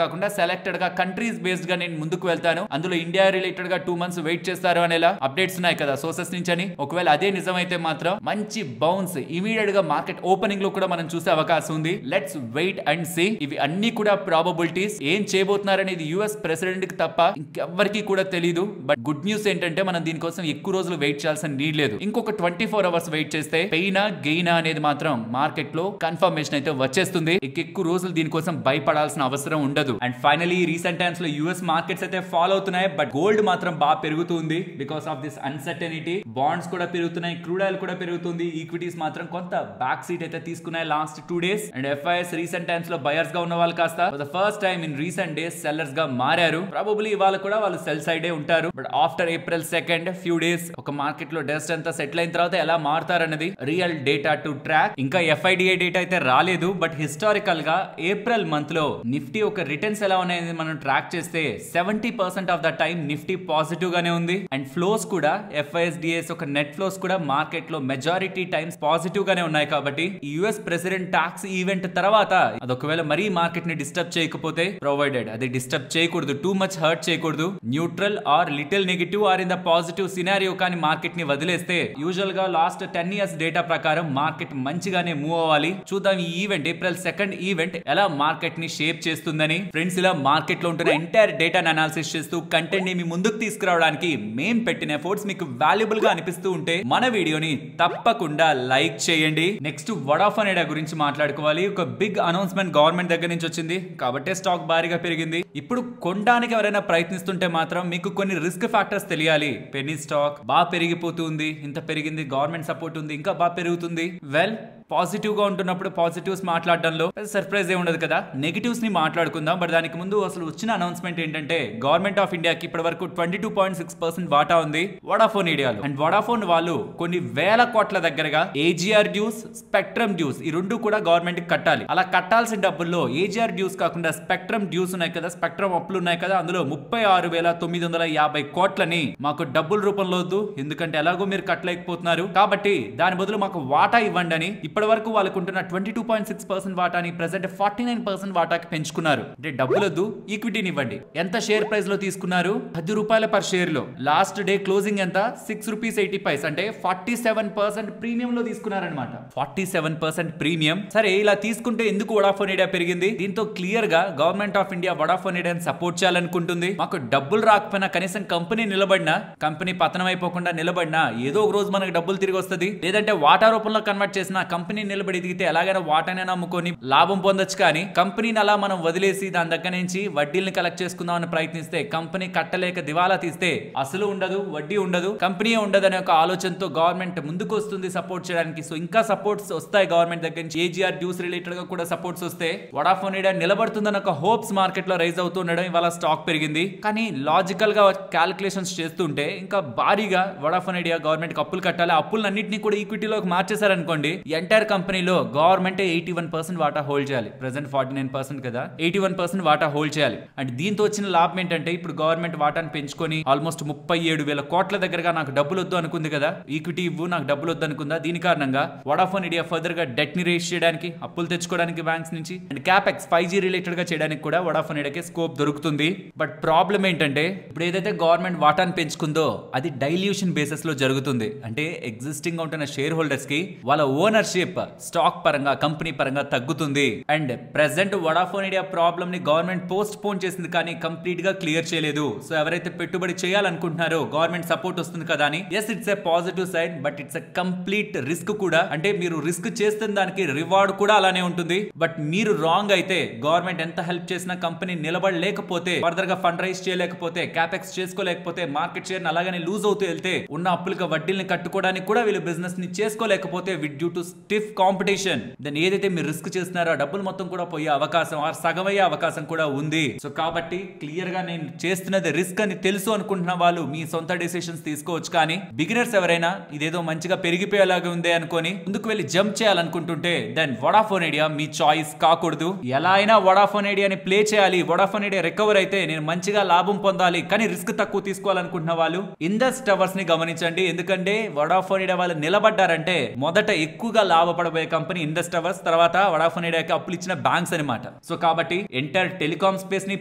కాకుండా సెలెక్టెడ్ గా కంట్రీస్ బేస్డ్ గా నేను ముందుకు వెళ్తాను. అందులో ఇండియా రిలేటెడ్ గా 2 months వెయిట్ చేస్తారు అనేలా అప్డేట్స్ ఉన్నాయి కదా సోర్సెస్ నుంచి అని. ఒకవేళ అదే నిజమైతే మాత్రం మంచి బౌన్స్ ఇమీడియట్ గా మార్కెట్ ఓపెనింగ్ లో కూడా మనం చూసే అవకాశం ఉంది. Let's wait and see. ఇవి అన్ని కూడా ప్రాబబిలిటీస్. ఏం చేయబోతున్నారనేది యుఎస్ ప్రెసిడెంట్ కి తప్ప ఇంకెవ్వరికి కూడా తెలియదు. బట్ గుడ్ న్యూస్ ఏంటంటే మనం దీనికోసం ఎక్కువ రోజులు వెయిట్ చేయాల్సిన నీడ్ లేదు. ఇంకొక 24 hours వెయిట్ చేస్తే పెయినా గెయినా అనేది మాత్రం మార్కెట్ లో కన్ఫర్మేషన్ అయితే వచ్చేస్తుంది. ఎక్కువ రోజులు దీనికోసం భయపడాల్సిన అవసరం ఉండదు. అండ్ ఫైనలీ రీసెంట్ టైమ్స్ లో యుఎస్ మార్కెట్స్ అయితే ఫాలో అవుతున్నాయి. బట్ గోల్డ్ మాత్రం బాగా పెరుగుతుంది because of this uncertainty. Bonds కూడా పెరుగుతున్నాయి, క్రూడ్ ఆయిల్ కూడా పెరుగుతుంది. ఈక్విటీస్ మాత్రం కొంత బ్యాక్ సీట్ అయితే తీసుకున్నాయి last 2 days. And FIs recent times లో బయర్స్ గా ఉన్న వాళ్ళు కాస్త for the first time in recent days sellers గా మారారు. ప్రాబబ్లీ ఇవాళ కూడా వాళ్ళు సెల్ సైడే ఉంటారు. But after April 2 few days ఒక మార్కెట్ లో డస్ట్ అంతా సెటిల్ అయిన తర్వాత ఎలా మారుతారన్నది రియల్ డేటా టు ట్రాక్. ఇంకా ఎఫ్ఐడిఐ డేటా అయితే రాలేదు. బట్ హిస్టారికల్ గా ఏప్రిల్ మంత్ లో నిఫ్టీ ఒక రిటర్న్స్ ఎలా ఉన్నాయని మనం ట్రాక్ చేస్తే 70% of the time Nifty positive గానే ఉంది. అండ్ ఫ్లోస్ కూడా ఎఫ్ఐఎస్డిఎస్ ఒక నెట్ ఫ్లోస్ కూడా మార్కెట్ లో మెజారిటీ టైమ్స్ పాజిటివ్ గానే ఉన్నాయి. కాబట్టి యుఎస్ ప్రెసిడెంట్ టాక్స్ ఈవెంట్ తర్వాత అది ఒకవేళ మరీ మార్కెట్ ని డిస్టర్బ్ చేయకపోతే, ప్రొవైడెడ్ అది డిస్టర్బ్ చేయకూడదు, టూ మచ్ హర్ట్ చేయకూడదు, neutral or little negative or in the positive scenario కానీ మార్కెట్ ని వదిలేస్తే యూజువల్ గా లాస్ట్ 10 years డేటా ప్రకారం మార్కెట్ మంచిగానే మూవ్ అవ్వాలి. చూద్దాం ఈ ఈవెంట్ ఏప్రిల్ 2 ఈవెంట్ ఎలా మార్కెట్ ని షేప్ చేస్తుందని. ఫ్రెండ్స్, ఇలా మార్కెట్ లో ఉంటున్న ఎంటైర్ డేటాను అనాలిసిస్ చేస్తూ కంటెంట్ ని మీ ముందుకు తీసుకురావడానికి మేం పెట్టిన ఎఫర్ట్స్ మీకు వాల్యుబుల్ గా అనిపిస్తూ ఉంటే ఉంటే మన వీడియోని తప్పకుండా లైక్ చేయండి. నెక్స్ట్ వడాఫోన్ ఐడియా గురించి మాట్లాడుకోవాలి. ఒక బిగ్ అనౌన్స్మెంట్ గవర్నమెంట్ దగ్గర నుంచి వచ్చింది కాబట్టి స్టాక్ భారీగా పెరిగింది. ఇప్పుడు కొనడానికి ఎవరైనా ప్రయత్నిస్తుంటే మాత్రం మీకు కొన్ని రిస్క్ ఫ్యాక్టర్స్ తెలియాలి. పెన్నీ స్టాక్ బాగా పెరిగిపోతుంది, ఇంత పెరిగింది, గవర్నమెంట్ సపోర్ట్ ఉంది, ఇంకా బాగా పెరుగుతుంది. వెల్, పాజిటివ్ గా ఉంటున్నప్పుడు పాజిటివ్స్ మాట్లాడడంలో సర్ప్రైజ్ ఏ ఉండదు కదా. నెగిటివ్స్ ని మాట్లాడుకుందాం. బట్ దానికి ముందు అసలు వచ్చిన అనౌన్స్మెంట్ ఏంటంటే గవర్నమెంట్ ఆఫ్ ఇండియాకి ఇప్పటి వరకు 22.6% వాటా ఉంది వడాఫోన్ ఐడియాలో. అండ్ వడాఫోన్ వాళ్ళు కొన్ని వేల కోట్ల దగ్గరగా ఏజీఆర్ డ్యూస్, స్పెక్ట్రమ్ డ్యూస్ ఈ రెండు కూడా గవర్నమెంట్ కి కట్టాలి. అలా కట్టాల్సిన డబ్బుల్లో ఏజీఆర్ డ్యూస్ కాకుండా స్పెక్ట్రమ్ డ్యూస్ ఉన్నాయి కదా, స్పెక్ట్రమ్ అప్పులు ఉన్నాయి కదా, అందులో 36,950 కోట్లని మాకు డబ్బుల రూపంలో వద్దు, ఎందుకంటే ఎలాగో మీరు కట్టలేకపోతున్నారు కాబట్టి దాని బదులు మాకు వాటా ఇవ్వండి అని ఇప్పటి వరకు వాళ్ళకుంటున్న 22.6% వాటాని ప్రెసెంట్ 49% వాటాకి పెంచుకున్నారు. అంటే డబ్బులొద్దు, ఈక్విటీని ఇవ్వండి. ఎంత షేర్ ప్రైస్ లో తీసుకున్నారు? 10 రూపాయల పర్ షేర్ లో. లాస్ట్ డే క్లోజింగ్ ఎంత? 6 రూపీస్ 80 పైస్, అంటే 47% ప్రీమియం లో తీసుకున్నారనమాట. 47% ప్రీమియం. సరే, ఇలా తీసుకుంటే ఎందుకు వడాఫోన్ ఐడియా పెరిగింది? దీంతో క్లియర్ గా గవర్నమెంట్ ఆఫ్ ఇండియా వడాఫోన్ ఐడియాని సపోర్ట్ చేయాలనుకుంటుంది. మాకు డబ్బులు రాకపోయినా కనీసం కంపెనీ నిలబడినా, కంపెనీ పతనం అయిపోకుండా నిలబడినా ఏదో ఒక రోజు మనకు డబ్బులు తిరిగి వస్తుంది. లేదంటే వాటా రూపంలో కన్వర్ట్ చేసిన కంపెనీ నిలబడి ఎదిగితే ఎలాగైనా వాటానైనా అమ్ముకొని లాభం పొందొచ్చు. కానీ కంపెనీని అలా మనం వదిలేసి దాని దగ్గర నుంచి వడ్డీలను కలెక్ట్ చేసుకుందామని ప్రయత్నిస్తే, కంపెనీ కట్టలేక దివాలా తీస్తే అసలు ఉండదు, వడ్డీ ఉండదు, కంపెనీ ఉండదు అనే ఒక ఆలోచనతో గవర్నమెంట్ ముందుకు వస్తుంది సపోర్ట్ చేయడానికి. సో ఇంకా సపోర్ట్స్ వస్తాయి గవర్నమెంట్ దగ్గర నుంచి. ఏజీఆర్ డ్యూస్ రిలేటెడ్ గా కూడా సపోర్ట్స్ వస్తే వడాఫోన్ ఐడియా నిలబడుతుందన్న ఒక హోప్స్ మార్కెట్ లో రైజ్ అవుతుండడం ఇవాళ స్టాక్ పెరిగింది. కానీ లాజికల్ గా క్యాలిక్యులేషన్స్ చేస్తుంటే ఇంకా భారీగా వడాఫోన్ ఐడియా గవర్నమెంట్ కి అప్పులు కట్టాలి. అప్పులన్నింటినీ కూడా ఈక్విటీలోకి మార్చేశారనుకోండి, ఎంటైర్ కంపెనీలో గవర్నమెంట్ 81% వాటా హోల్డ్ చేయాలి. ప్రెసెంట్ 49% కదా, 81% వాటా హోల్డ్ చేయాలి. అండ్ దీంతో వచ్చిన లాభం ఏంటంటే ఇప్పుడు గవర్నమెంట్ వాటాను పెంచుకొని ఆల్మోస్ట్ 37,000 కోట్ల దగ్గరగా నాకు డబ్బులు వద్దు అనుకుంది కదా, ఈక్విటీ ఇవ్వు నాకు డబ్బులు వద్దు అనుకుందా. దీని కారణంగా వడాఫోన్ ఐడియా ఫర్దర్ గా డెట్ ని రేస్ చేయడానికి, అప్పులు తెచ్చుకోవడానికి బ్యాంక్స్ నుంచి, అండ్ క్యాపెక్స్ 5G రిలేటెడ్ గా చేయడానికి కూడా వడాఫోన్ ఐడియాకి స్కోప్ దొరుకుతుంది. బట్ ప్రాబ్లం ఏంటంటే ఇప్పుడు ఏదైతే గవర్నమెంట్ వాటాను పెంచుకుందో అది డైల్యూషన్ బేసిస్ లో జరుగుతుంది. అంటే ఎగ్జిస్టింగ్ గా ఉంటున్న షేర్ హోల్డర్స్ కి వాళ్ళ ఓనర్షిప్ స్టాక్ పరంగా, కంపెనీ పరంగా తగ్గుతుంది. And present Vodafone idea problem ని గవర్నమెంట్ పోస్ట్ పోన్ చేసింది కానీ కంప్లీట్ గా క్లియర్ చేయలేదు. సో ఎవరైతే పెట్టుబడి చేయాలనుకుంటున్నారో గవర్నమెంట్ సపోర్ట్ వస్తుంది కదా అని, yes it's a positive side, but it's a complete risk కూడా. అంటే మీరు రిస్క్ చేస్తున్న దానికి రివార్డ్ కూడా అలానే ఉంటుంది. బట్ మీరు రాంగ్ అయితే గవర్నమెంట్ ఎంత హెల్ప్ చేసినా కంపెనీ నిలబడలేకపోతే, ఫర్దర్ గా ఫండ్ రైజ్ చేయలేకపోతే, క్యాపెక్స్ చేసుకోలేకపోతే, మార్కెట్ షేర్ అలాగనే లూజ్ అవుతూ వెళ్తే, ఉన్న అప్పులుగా వడ్డీల్ని కట్టుకోవడానికి కూడా వీళ్ళు బిజినెస్ ని చేసుకోలేకపోతే with due to stiff competition, then ఏదైతే మీరు రిస్క్ చేస్తున్నారో ఆ డబ్బులు మొత్తం కూడా పోయే అవకాశం, ఆ సగమయ్యే అవకాశం కూడా ఉంది. సో కాబట్టి క్లియర్ గా నేను చేస్తున్నది రిస్క్ అని తెలుసు అనుకుంటున్న వాళ్ళు మీ సొంత డెసిషన్స్ తీసుకోవచ్చు. కానీ బిగినర్స్ ఎవరైనా ఇదేదో మంచిగా పెరిగిపోయేలాగా ఉంది అనుకొని ముందుకు వెళ్ళి జంప్ చేయాలనుకుంటుంటే దెన్ వడాఫోన్ ఐడియా మీ చాయిస్ కాకూడదు. ఎలా అయినా వడాఫోన్ ఐడియాని ప్లే చేయాలి, వడాఫోన్ ఐడియా రికవర్ అయితే నేను మంచిగా లాభం పొందాలి, కానీ రిస్క్ తక్కువ తీసుకోవాలనుకుంటున్న వాళ్ళు ఇండస్ టవర్స్ ని గమనించండి. ఎందుకంటే వడాఫోన్ ఐడియా వాళ్ళు నిలబడ్డారంటే మొదట ఎక్కువగా లాభపడబోయే కంపెనీ ఇండస్ టవర్స్, తర్వాత వడాఫోన్ ఐడియాకి అప్పులు ఇచ్చిన బ్యాంక్స్ అనమాట. సో కాబట్టి ఎంటైర్ టెలికాం స్పేస్ ని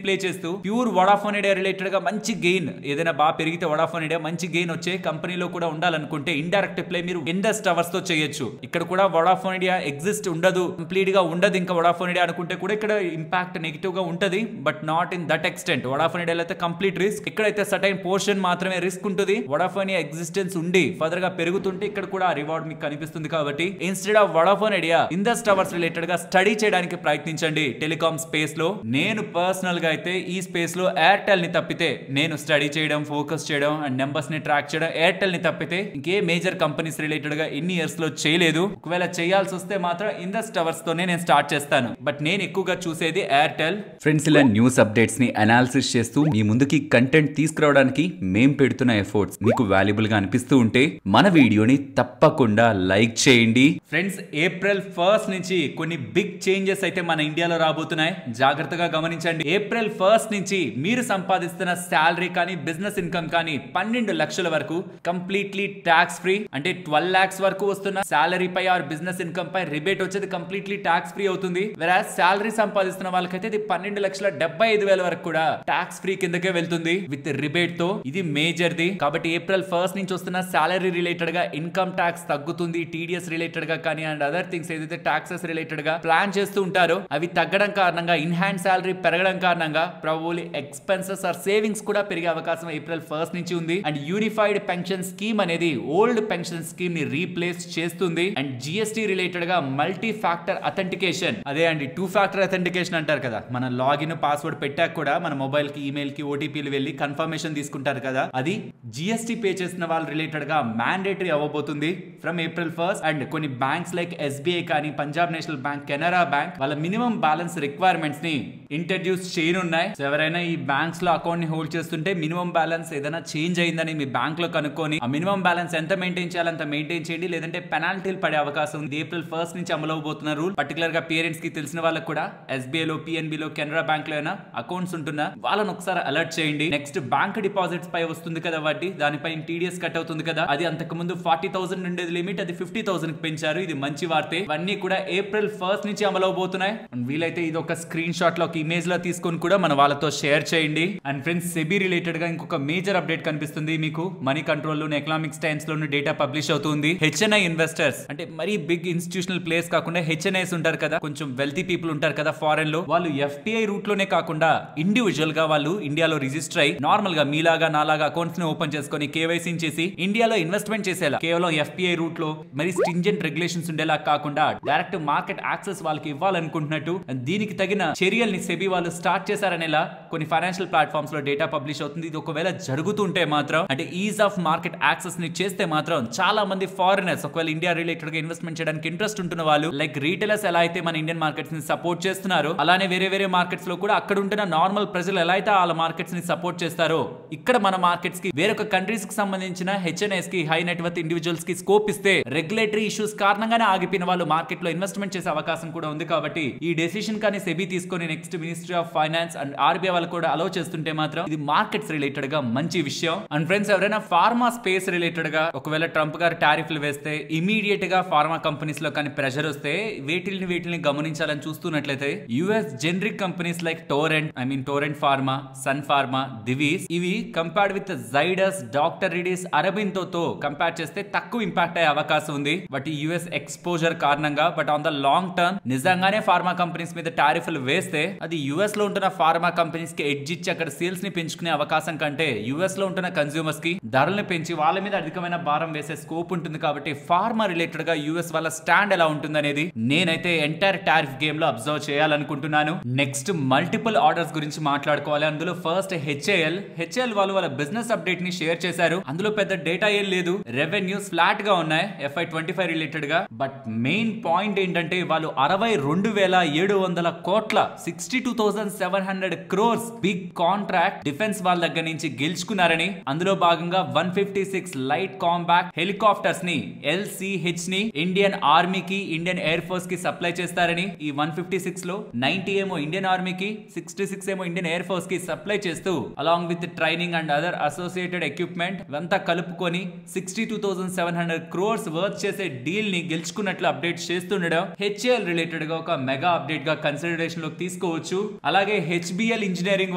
ప్లే చేస్తూ ప్యూర్ వడాఫోన్ ఐడియా రిలేటెడ్ గా మంచి గెయిన్, ఏదైనా బాగా పెరిగితే వడాఫోన్ ఐడియా మంచి గెయిన్ వచ్చే కంపెనీలో కూడా ఉండాలనుకుంటే ఇండైరెక్ట్ ప్లే మీరు ఇండస్ టవర్స్ తో చేయొచ్చు. ఇక్కడ కూడా వడాఫోన్ ఐడియా ఎగ్జిస్ట్ ఉండదు, కంప్లీట్ గా ఉండదు ఇంకా వడాఫోన్ ఐడియా అనుకుంటే కూడా ఇక్కడ ఇంపాక్ట్ నెగిటివ్ గా ఉంటది, but not in that extent. Vodafone ఐడియాలో అయితే కంప్లీట్ రిస్క్, ఇక్కడైతే సర్టైన్ పోర్షన్ మాత్రమే రిస్క్ ఉంటుంది. వడాఫోన్ ఐడియా ఎగ్జిస్టెన్స్ ఉండి ఫర్దర్ గా పెరుగుతుంటే ఇక్కడ కూడా రివార్డ్ మీకు కనిపిస్తుంది. కాబట్టి instead of Vodafone Idea Indus Towers related గా స్టడీ చేయడానికి ప్రయత్నించండి టెలికాం స్పేస్ లో. నేను పర్సనల్ గా అయితే ఈ స్పేస్ లో ఎయిర్టెల్ ని తప్పితే నేను స్టడీ చేయడం, ఫోకస్ చేయడం అండ్ నెంబర్స్ ని ట్రాక్ చేయడం ఎయిర్టెల్ ని తప్పితే ఇంకే మేజర్ కంపెనీస్ రిలేటెడ్ గా ఎన్ని ఇయర్స్ లో చేయలేదు. ఒకవేళ చేయాల్సి వస్తే మాత్రం ఇండస్ టవర్స్ తోనే నేను స్టార్ట్ చేస్తాను, బట్ నేను ఎక్కువగా చూసేది ఎయిర్టెల్. ఫ్రెండ్స్, ఇలా న్యూస్ అప్డేట్స్ ని అనాలిసిస్ చేస్తూ మీ ముందుకి కంటెంట్ తీసుకురావడానికి మేం పెడుతున్న ఎఫర్ట్స్ మీకు వాల్యుబుల్ గా అనిపిస్తూ ఉంటే మన వీడియోని తప్పకుండా లైక్ చేయండి. ఫ్రెండ్స్, ఏప్రిల్ 1 నుంచి కొన్ని బిగ్ చేంజెస్ అయితే మన ఇండియాలో రాబోతున్నాయి. జాగ్రత్తగా గమనించండి. ఏప్రిల్ 1 నుంచి మీరు సంపాదిస్తున్న శాలరీ కానీ, బిజినెస్ ఇన్కమ్ కానీ 12 లక్షల వరకు కంప్లీట్లీ ట్యాక్స్ ఫ్రీ. అంటే 12 lakhs వరకు వస్తున్న శాలరీ పై ఆర్ బిజినెస్ ఇన్కమ్ పై రిబేట్ వచ్చేది కంప్లీట్లీ ట్యాక్స్ ఫ్రీ అవుతుంది. వెరాజ్ శాలరీ సంపాదిస్తున్న వాళ్ళకైతే ఇది 12,75,000 వరకు కూడా ట్యాక్స్ ఫ్రీ కిందకే వెళ్తుంది విత్ రిబేట్ తో. ఇది మేజర్ ది. కాబట్టి ఏప్రిల్ 1 నుంచి వస్తున్న శాలరీ రిలేటెడ్ గా ఇన్కమ్ ట్యాక్స్ తగ్గుతుంది. టీడీఎస్ రిలేటెడ్ గా కానీ అండ్ అదర్ థింగ్స్ ఏదైతే టాక్సెస్ రిలేటెడ్ గా ప్లాన్ చేస్తూ ఉంటారో అవి తగ్గడం కారణంగా, ఇన్ హ్యాండ్ శాలరీ పెరగడం కారణంగా ప్రాబబ్లీ ఎక్స్పెన్సెస్ ఆర్ సేవింగ్స్ కూడా పెరిగే అవకాశం ఏప్రిల్ 1 నుంచి ఉంది. అండ్ యూనిఫైడ్ పెన్షన్ స్కీమ్ అనేది అనేది ఓల్డ్ పెన్షన్ స్కీమ్ ని రీప్లేస్ చేస్తుంది. అండ్ జిఎస్టీ రిలేటెడ్ గా మల్టీ ఫ్యాక్టర్ అథెంటికేషన్, అదే అండి 2 ఫ్యాక్టర్ అథెంటికేషన్ అంటారు కదా, మన లాగిన్ పాస్వర్డ్ పెట్టాక కూడా మన మొబైల్ కి ఈమెయిల్ కి ఓటీపీలు వెళ్ళి కన్ఫర్మేషన్ తీసుకుంటారు కదా, అది జిఎస్టీ పే చేసిన వాళ్ళు రిలేటెడ్ గా మ్యాండేటరీ అవ్వబోతుంది ఫ్రమ్ April 1st. అండ్ కొన్ని బ్యాంక్స్ లైక్ ఎస్బీఐ కానీ, Punjab national bank, Canara bank వాళ్ళ మినిమం బ్యాలెన్స్ రిక్వైర్మెంట్స్ ని ఇంట్రడ్యూస్ చేయనున్నాయి. సో ఎవరైనా ఈ బ్యాంక్స్ లో అకౌంట్ ని హోల్డ్ చేస్తుంటే మినిమం బ్యాలెన్స్ ఏదైనా చేంజ్ అయిందని మీ బ్యాంక్ లో కనుక్కొని ఆ మినిమం బ్యాలెన్స్ ఎంత మెయింటైన్ చేయాలి అంత మెయింటైన్ చేయండి, లేదంటే పెనాల్టీలు పడే అవకాశం ఉంది. April 1st నుంచి అమలు అవబోతున్న రూల్. పర్టికులర్ గా పేరెంట్స్ కి తెలిసిన వాళ్ళకి కూడా ఎస్బీఐ లో, పిఎన్బి లో, కెనరా బ్యాంక్ లో అయినా అకౌంట్స్ ఉంటున్నా వాళ్ళని ఒకసారి అలర్ట్ చేయండి. నెక్స్ట్ బ్యాంక్ డిపాజిట్స్ పై వస్తుంది కదా వడ్డీ, దానిపై టీడీఎస్ కట్ అవుతుంది కదా, అది అంతకు ముందు 40,000 ఉండేది లిమిట్, అది 50,000 కి పెంచారు. ఇది మంచి వార్తే. ఇవన్నీ కూడా April 1st నుంచి అమలు అవబోతున్నాయి. వీలైతే ఇది ఒక స్క్రీన్ షాట్ లో, ఒక ఇమేజ్ లో తీసుకొని కూడా మన వాళ్ళతో షేర్ చేయండి. అండ్ ఫ్రెండ్స్, సెబీ రిలేటెడ్ గా ఇంకొక మేజర్ అప్డేట్ కనిపిస్తుంది మీకు. మనీ కంట్రోల్ లోను, ఎకనామిక్స్ టైమ్స్ లోను డేటా పబ్లిష్ అవుతుంది. హెచ్ఎన్ఐ ఇన్వెస్టర్స్ అంటే మరీ బిగ్ ఇన్స్టిట్యూషనల్ ప్లేస్ కాకుండా హెచ్ఎన్ఐస్ ఉంటారు కదా, కొంచెం వెల్తీ పీపుల్ ఉంటారు కదా ఫారెన్ లో, వాళ్ళు ఎఫ్టీఐ రూట్ లోనే కాకుండా ఇండివిజువల్ గా వాళ్ళు ఇండియాలో రిజిస్టర్ అయ్యి నార్మల్ గా మీలాగా నాలాగా అకౌంట్స్ ని ఓపెన్ చేసుకొని కేవైసీ చేసి ఇండియాలో ఇన్వెస్ట్మెంట్ చేసేలా, కేవలం ఎఫ్టీఐ రూట్ లో మరి స్ట్రింజెంట్ రెగ్యులేషన్స్ ఉండేలా కాకుండా డైరెక్ట్ మార్కెట్ యాక్సెస్ వాళ్ళకి ఇవ్వాలనుకుంటున్నట్టు దీనికి తగిన చర్యల్ని సెబీ వాళ్ళు స్టార్ట్ చేశారనేలా కొన్ని ఫైనాన్షియల్ ప్లాట్ఫామ్స్ లో డేటా పబ్లిష్ అవుతుంది. ఇది ఒకవేళ జరుగుతుంటే మాత్రం, అంటే ఈజ్ ఆఫ్ మార్కెట్ యాక్సెస్ ని చేస్తే మాత్రం చాలా మంది ఫారినర్స్ ఒకవేళ ఇండియా రిలేటెడ్ గా ఇన్వెస్ట్మెంట్ చేయడానికి ఇంట్రెస్ట్ ఉంటున్న వాళ్ళు, లైక్ రీటైలర్స్ ఎలా అయితే మన ఇండియన్ మార్కెట్స్ ని సపోర్ట్ చేస్తున్నారో, అలానే వేరే మార్కెట్స్ లో కూడా అక్కడ ఉంటున్న నార్మల్ ప్రజలు ఎలా అయితే వాళ్ళ మార్కెట్స్ ని సపోర్ట్ చేస్తారో, ఇక్కడ మన మార్కెట్స్ కి వేరొక కంట్రీస్ కి సంబంధించిన హెచ్ఎన్ఐస్ కి, హై నెట్వర్త్ ఇండివిజువల్స్ కి స్కోప్ ఇస్తే రెగ్యులేటరీ ఇష్యూస్ కారణంగానే ఆగిపోయిన వాళ్ళు మార్కెట్ లో ఇన్వెస్ట్మెంట్ చేసే అవకాశం కూడా ఉంది. కాబట్టి ఈ డెసిషన్ కానీ సెబీ తీసుకొని next ministry of finance and RBI వాళ్ళు కూడా అలౌ చేస్తుంటే మాత్రం ఇది మార్కెట్స్ రిలేటెడ్ గా మంచి విషయం. అండ్ ఫ్రెండ్స్, ఎవరైనా ఫార్మా స్పేస్ రిలేటెడ్ గా ఒకవేళ ట్రంప్ గారు టారిఫ్లు వేస్తే ఇమీడియట్ గా ఫార్మా కంపెనీస్ లో కానీ ప్రెషర్ వస్తే వీటిని గమనించాలని చూస్తున్నట్లయితే US generic companies like Torrent Pharma, Sun Pharma, Divi's, ఇవి compared with Zydus, doctor Reddy's, Aurobindo తో కంపేర్ చేస్తే తక్కువ ఇంపాక్ట్ అయ్యే అవకాశం ఉంది. బట్ ఈ యుఎస్ ఎక్స్పోజర్ కారణంగా, but on the long term నిజంగానే ఫార్మా కంపెనీస్ మీద టారిఫ్లు వేస్తే అది యుఎస్ లో ఉంటున్న ఫార్మా కంపెనీస్ కి ఎడ్జ్ ఇచ్చి అక్కడ సేల్స్ ని పెంచుకునే అవకాశం కంటే యుఎస్ లో ఉంటున్న కన్స్యూమర్స్ కి ధరల్ని పెంచి వాళ్ళ మీద అధికమైన భారం వేసే స్కోప్ ఉంటుంది. కాబట్టి ఫార్మా రిలేటెడ్ గా యుఎస్ వాళ్ళ స్టాండ్ ఎలా ఉంటుంది అనేది నేనైతే ఎంటైర్ టారిఫ్ గేమ్ లో అబ్జర్వ్ చేయాలనుకుంటున్నాను. నెక్స్ట్ మల్టిపుల్ ఆర్డర్స్ గురించి మాట్లాడుకోవాలి. అందులో ఫస్ట్ హెచ్ఏఎల్ వాళ్ళు వాళ్ళ బిజినెస్ అప్డేట్ ని షేర్ చేశారు. అందులో పెద్ద డేటా ఏం లేదు, రెవెన్యూస్ ఫ్లాట్ గా ఉన్నాయి FY25 రిలేటెడ్ గా. బట్ మెయిన్ పాయింట్ ఏంటంటే వాళ్ళు 62,700 కోట్ల 62,700 crores బిగ్ కాంట్రాక్ట్ డిఫెన్స్ వాళ్ళ దగ్గర నుంచి గెలుచుకున్నారని, అందులో భాగంగా 156 లైట్ కాంబాక్ట్ హెలికాప్టర్స్ ని LCH ని ఇండియన్ ఆర్మీకి, ఇండియన్ ఎయిర్ ఫోర్స్ కి సప్లై చేస్తారని, ఈ 156 లో 90 ఏమో ఇండియన్ ఆర్మీకి, 66 ఏమో ఇండియన్ ఎయిర్ ఫోర్స్ కి సప్లై చేస్తూ along with training and other associated equipment ఇవంతా కలుపుకొని 62,700 crores వర్త్ చేసే డీల్ ని గెలుచుకున్నట్లు అప్డేట్ చేస్తుండడం హెచ్ఏఎల్ రిలేటెడ్ గా ఒక మెగా అప్డేట్ గా కన్సిడరేషన్ లోకి తీసుకోవచ్చు. అలాగే HBL ఇంజనీరింగ్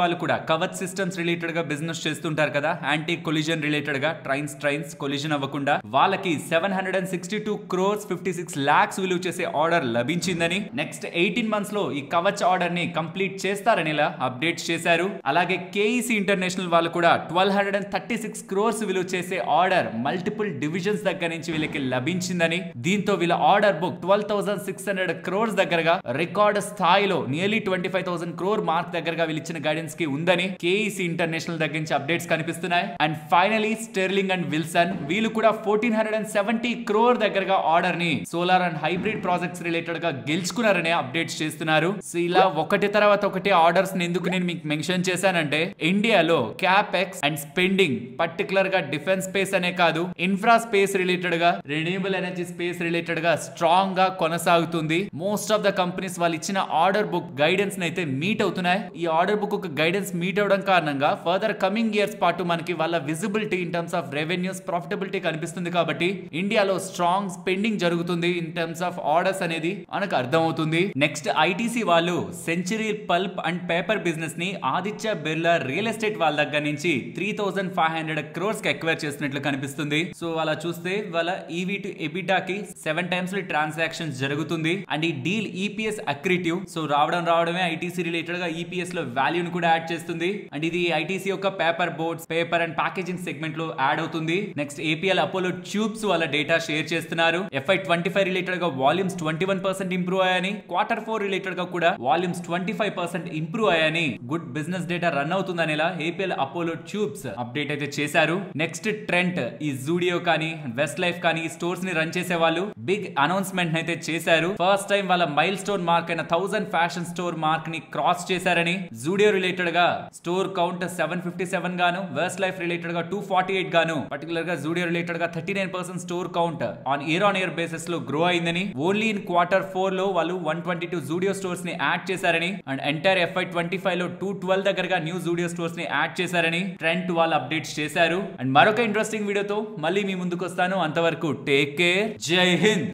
వాళ్ళు కూడా కవచ్ సిస్టమ్స్ రిలేటెడ్ గా బిజినెస్ చేస్తుంటారు కదా, యాంటీ కొలిజన్ రిలేటెడ్ గా ట్రైన్స్ కొలిజన్ అవ్వకుండా వాళ్ళకి 762 crores 56 lakhs విలువ చేసే ఆర్డర్ లభించిందని, నెక్స్ట్ 18 months లో ఈ కవచ్ ఆర్డర్ ని కంప్లీట్ చేస్తారని అప్డేట్ చేశారు. అలాగే కేఈసీ ఇంటర్నేషనల్ వాళ్ళు కూడా 1236 crores విలువ చేసే ఆర్డర్ మల్టిపుల్ డివిజన్స్ దగ్గర నుంచి వీళ్ళకి లభించిందని, దీంతో వీళ్ళ ఆర్డర్ బుక్ 12,600 crores దగ్గరగా రికార్డ్ స్థాయిలో నియర్లీ 25,000 crore మార్క్ దగ్గరగా వీళ్ళు ఇచ్చిన గైడెన్స్ కి ఉందని కేఈసీ ఇంటర్నేషనల్ దగ్గర నుంచి అప్డేట్స్ కనిపిస్తున్నాయి. And finally sterling and Wilson వీళ్ళు కూడా 1470 crore దగ్గరగా ఆర్డర్ ని solar and hybrid projects related గా గెలుచుకున్నారనే అప్డేట్స్ చేస్తున్నారు. సో ఇలా ఒకటి తర్వాత ఒకటి ఆర్డర్స్ ఎందుకు నేను మీకు మెన్షన్ చేశానంటే, ఇండియాలో క్యాపెక్స్ అండ్ స్పెండింగ్ పర్టికులర్ గా డిఫెన్స్ స్పేస్ అనే కాదు, ఇన్ఫ్రా స్పేస్ రిలేటెడ్ గా, రెన్యూబుల్ ఎనర్జీ స్పేస్ రిలేటెడ్ గా స్ట్రాంగ్ గా కొనసాగుతుంది. మోస్ట్ ఆఫ్ ద కంపెనీస్ వాళ్ళు ఇచ్చిన ఆర్డర్ బుక్ గైడెన్స్ అయితే మీట్ అవుతున్నాయి. ఈ ఆర్డర్ బుక్ ఒక గైడెన్స్ మీట్ అవడం కారణంగా ఫర్దర్ కమింగ్ ఇయర్స్ పాటు మనకి వాళ్ళ visibility in terms of revenues, profitability కనిపిస్తుంది. కాబట్టి ఇండియాలో స్ట్రాంగ్ స్పెండింగ్ జరుగుతుంది ఇన్ టర్మ్స్ ఆఫ్ ఆర్డర్స్ అనేది మనకు అర్థమవుతుంది. నెక్స్ట్ ఐటీసీ వాళ్ళు century pulp and paper business ని ఆదిత్య బిర్లా రియల్ ఎస్టేట్ వాళ్ళ దగ్గర నుంచి 3,500 crores కి ఎక్వైర్ చేసినట్లు కనిపిస్తుంది. సో అలా చూస్తే వాళ్ళ ఈవీ టు ఎబిటా కి 7 times ట్రాన్సాక్షన్స్ జరుగుతుంది. అండ్ ఈ డీల్ ఈపీఎస్ అక్రిటివ్. సో రావడమే ఐటీసీ రిలేటెడ్ గా ఈపీఎస్ లో వాల్యూని కూడా యాడ్ చేస్తుంది. అండ్ ఇది ఐటీసీ యొక్క paper boards, paper and packaging segment లో యాడ్ అవుతుంది. నెక్స్ట్ ఏపీఎల్ అపోలో ట్యూబ్స్ వాళ్ళ డేటా షేర్ చేస్తున్నారు. FY25 రిలేటెడ్ గా వాల్యూమ్స్ 21% ఇంప్రూవ్ అయ్యాయని, Q4 రిలేటెడ్ గా కూడా వాల్యూమ్స్ 25% ఇంప్రూవ్ అయ్యాయని, గుడ్ బిజినెస్ డేటా రన్ అవుతుందని ఏపీఎల్ అపోలో ట్యూబ్స్ అప్డేట్ అయితే చేశారు. నెక్స్ట్ ట్రెంట్ ఈ జూడియో కానీ వెస్ట్ లైఫ్ కానీ ఈ స్టోర్స్ ని రన్ చేసే వాళ్ళు బిగ్ అనౌన్స్మెంట్ అయితే చేశారు. ఫస్ట్ టైం వాళ్ళ మైల్ స్టోన్ మార్క్ అయిన 1000 ఫ్యాషన్ స్టోర్ మార్క్ ని క్రాస్ చేశారని, జూడియో రిలేటెడ్ గా స్టోర్ కౌంట్ 757 గాను, వెస్ట్ లైఫ్ రిలేటెడ్ గా 248 గాను, పర్టికులర్ గా జూడియో రిలేటెడ్ గా 39% store count on year basis లో గ్రో అయిందని, ఓన్లీ ఇన్ Q4 లో వాళ్ళు 122 జూడియో స్టోర్స్ ని యాడ్ చేశారని, అండ్ ఎంటైర్ FY25 లో 212 దగ్గరగా న్యూ జూడియో స్టోర్స్ ని యాడ్ చేశారని ట్రెంట్ వాళ్ళు అప్డేట్స్ చేశారు. అండ్ మరొక ఇంట్రెస్టింగ్ వీడియోతో మళ్ళీ మీ ముందుకు వస్తాను. అంతవరకు టేక్ కేర్, జై హింద్.